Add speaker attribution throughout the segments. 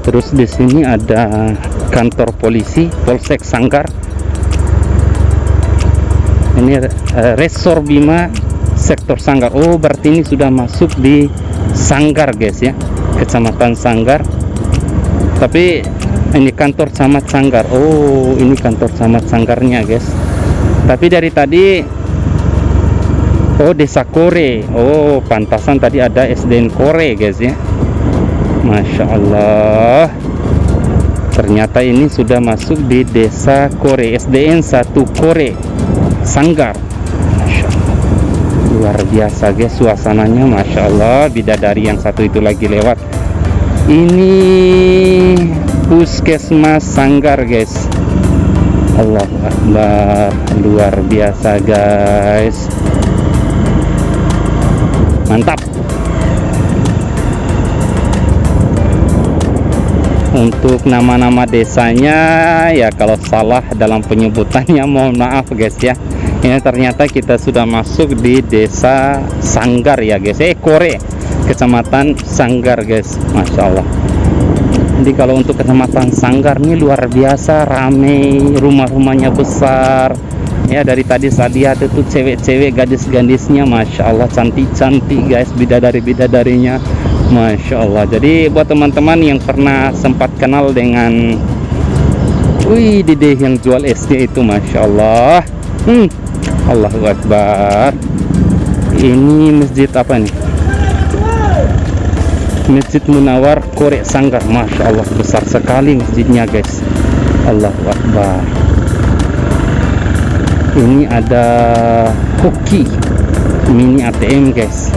Speaker 1: Terus di sini ada kantor polisi Polsek Sanggar. Ini Resor Bima sektor Sanggar. Oh, berarti ini sudah masuk di Sanggar guys ya, Kecamatan Sanggar. Tapi ini kantor camat Sanggar. Oh, ini kantor camat Sanggarnya guys. Tapi dari tadi, oh, Desa Kore. Oh, pantasan tadi ada SDN Kore guys ya. Masya Allah, ternyata ini sudah masuk di Desa Kore, SDN 1 Kore Sanggar. Masya Allah, luar biasa guys suasananya. Masya Allah, bidadari yang satu itu lagi lewat. Ini Puskesmas Sanggar guys. Allahu Akbar, luar biasa guys, mantap. Untuk nama-nama desanya ya kalau salah dalam penyebutannya mohon maaf guys ya. Ini ternyata kita sudah masuk di Desa Sanggar ya guys, Kore, Kecamatan Sanggar guys. Masya Allah. Jadi kalau untuk Kecamatan Sanggar ini luar biasa rame, rumah-rumahnya besar ya. Dari tadi saya lihat itu cewek-cewek, gadis-gadisnya Masya Allah cantik-cantik guys, bidadari-bidadarinya Masya Allah. Jadi buat teman-teman yang pernah sempat kenal dengan wih dede yang jual SD itu Masya Allah, Allahu Akbar. Ini masjid apa nih? Masjid Munawar Kore Sanggar. Masya Allah, besar sekali masjidnya guys. Allahu Akbar. Ini ada hoki mini ATM guys.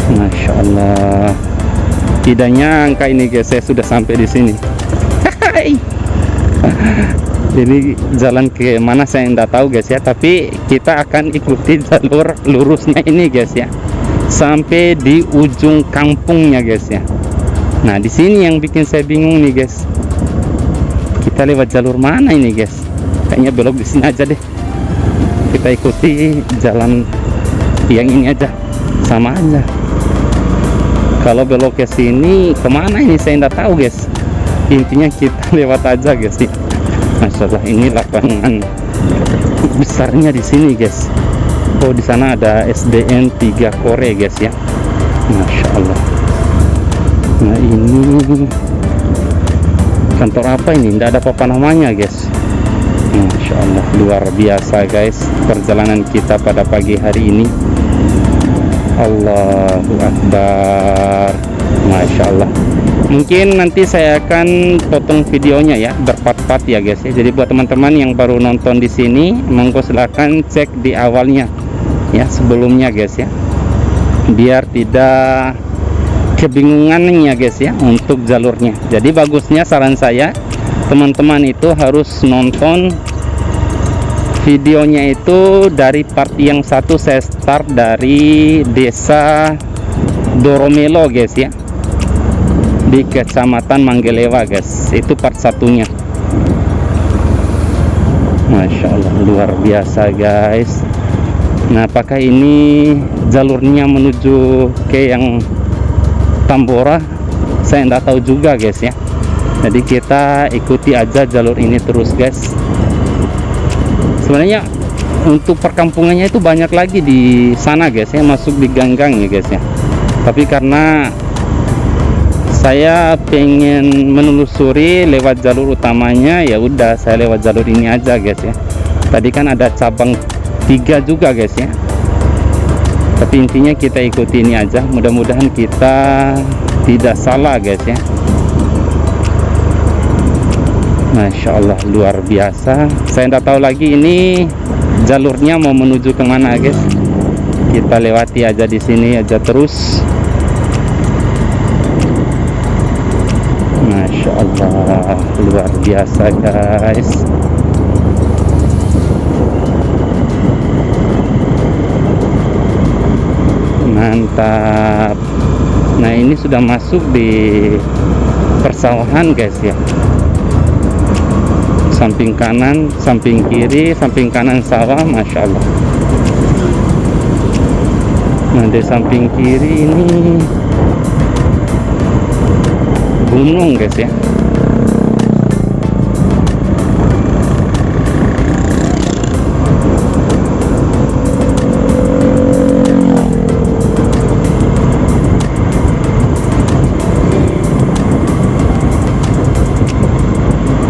Speaker 1: Masya Allah, tidak nyangka ini guys saya sudah sampai di sini. Jadi jalan ke mana saya tidak tahu guys ya, tapi kita akan ikuti jalur lurusnya ini guys ya, sampai di ujung kampungnya guys ya. Nah di sini yang bikin saya bingung nih guys, kita lewat jalur mana ini guys? Kayaknya belok di sini aja deh, kita ikuti jalan yang ini aja, sama aja. Kalau belok ke sini kemana ini saya tidak tahu guys, intinya kita lewat aja guys ya. Masya Allah, ini lapangan besarnya di sini guys. Oh, di sana ada SDN 3 Kore guys ya. Masya Allah. Nah ini kantor apa ini? Tidak ada apa-apa namanya guys. Masya Allah, luar biasa guys perjalanan kita pada pagi hari ini. Allahu Akbar. Masya Allah. Mungkin nanti saya akan potong videonya ya, berpart-part ya guys ya. Jadi buat teman-teman yang baru nonton di sini, monggo silahkan cek di awalnya ya, sebelumnya guys ya, biar tidak kebingungan ya guys ya untuk jalurnya. Jadi bagusnya saran saya teman-teman itu harus nonton videonya itu dari part yang satu. Saya start dari Desa Doromelo guys ya, di Kecamatan Manggelewa guys, itu part satunya. Masya Allah, luar biasa guys. Nah apakah ini jalurnya menuju ke yang Tambora? Saya tidak tahu juga guys ya. Jadi kita ikuti aja jalur ini terus guys. Sebenarnya untuk perkampungannya itu banyak lagi di sana guys ya, masuk di gang-gang ya guys ya. Tapi karena saya pengen menelusuri lewat jalur utamanya, ya udah saya lewat jalur ini aja guys ya. Tadi kan ada cabang 3 juga guys ya, tapi intinya kita ikuti ini aja, mudah-mudahan kita tidak salah guys ya. Masya Allah, luar biasa. Saya tidak tahu lagi ini jalurnya mau menuju kemana guys. Kita lewati aja di sini aja terus. Masya Allah, luar biasa guys. Mantap. Nah ini sudah masuk di persawahan guys ya. Samping kanan, samping kiri, samping kanan sawah. Masya Allah. Nah di samping kiri ini gunung guys ya.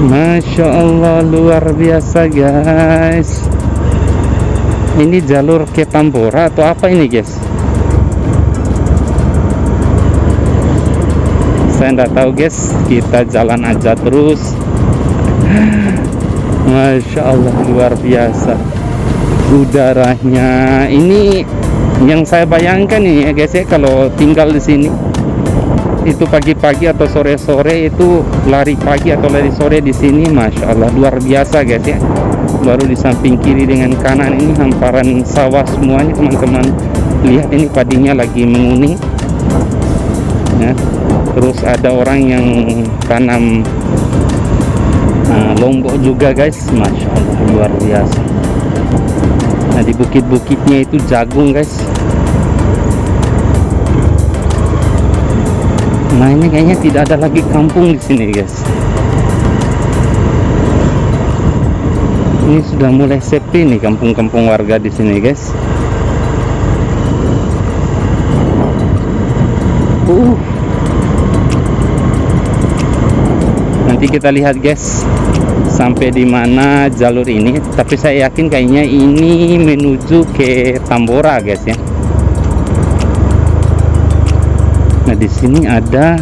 Speaker 1: Masya Allah, luar biasa guys. Ini jalur ke Tambora atau apa ini guys? Saya nggak tahu guys, kita jalan aja terus. Masya Allah, luar biasa udaranya. Ini yang saya bayangkan nih ya guys ya, kalau tinggal di sini itu pagi-pagi atau sore-sore itu lari pagi atau lari sore di sini, Masya Allah luar biasa guys ya. Baru di samping kiri dengan kanan ini hamparan sawah semuanya teman-teman. Lihat ini padinya lagi menguning ya. Terus ada orang yang tanam lombok juga guys, Masya Allah luar biasa. Nah di bukit-bukitnya itu jagung guys. Nah ini kayaknya tidak ada lagi kampung di sini guys. Ini sudah mulai sepi nih kampung-kampung warga di sini guys. Nanti kita lihat guys sampai di mana jalur ini. Tapi saya yakin kayaknya ini menuju ke Tambora guys ya. Nah di sini ada